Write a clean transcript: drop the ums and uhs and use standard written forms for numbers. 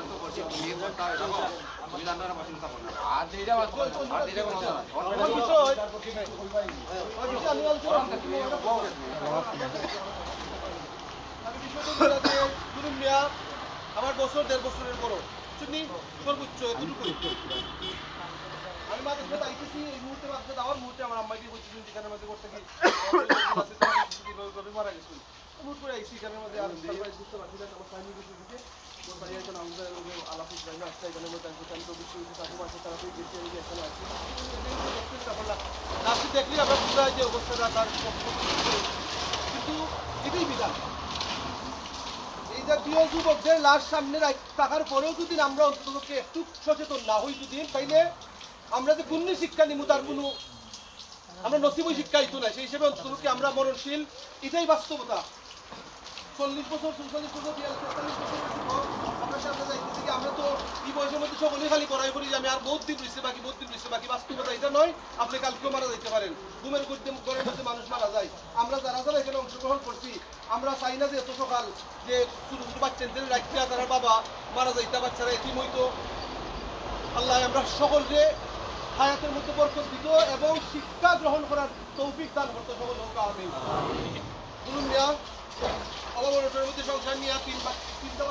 সিদ্ধান্ত করছি বিয়ে করতে হবে দেখো তুমি জানো না মাসির কথা বলনা আর যেটা আর যেটা কোনো না আমার বছর 1.5 বছরের বড় শুনি সর্বোচ্চ এতটুকু আমি মাঝে সাথে আইতেছি এই মুহূর্তে মাঝে যাওয়ার মুহূর্তে আমার আম্মাকে বলছিলেন যেখানে মাঝে করতে কি মারা গেছিল মুহূর্ত করে আইসি এখানের মধ্যে আর বুঝতে পারছি না আমার ফ্যামিলি কিছু দিতে ওর বাড়ি একজন আমাদের আলাপ জায়গা আসছে এখানে মধ্যে আমি তো বেশি তাকে মাঝে তারা তুই গেছি আমি এখানে আছি লাস্টে দেখলি আমরা বুঝা যে অবস্থাটা তার কিন্তু এটাই বিধান এই জাতীয় যুবকদের লাশ সামনে থাকার পরেও যদি আমরা অন্ততকে একটু সচেতন না হই যদি তাইলে আমরা যে গুণী শিক্ষা নিব তার কোনো আমরা নসিবই শিক্ষা হইতো না সেই হিসেবে অন্ততকে আমরা মরণশীল এটাই বাস্তবতা 40 বছর 45 বছর 43 বছর আমরা সামনে যাইতেছি কি আমরা তো এই বয়সের মধ্যে সকলেই খালি করাই করি যে আমি আর বহুত দিন রয়েছে বাকি বাস্তবতা এটা নয় আপনি কালকেও মারা যাইতে পারেন ঘুমের ঘরের মধ্যে মানুষ মারা যায় আমরা যারা এখানে অংশগ্রহণ করছি আমরা চাই না যে এত সকাল যে ছোট ছোট বাচ্চাদের রাখিয়া তারা বাবা মারা যাইতে বাচ্চারা এতিম হইতো আল্লাহ আমরা সকলকে হায়াতের মধ্যে বরকত দিত এবং শিক্ষা গ্রহণ করার তৌফিক দান করতো সকল হোক আমিন বলুন মিয়া আমার মধ্যে সংসার নিয়ে তিনটা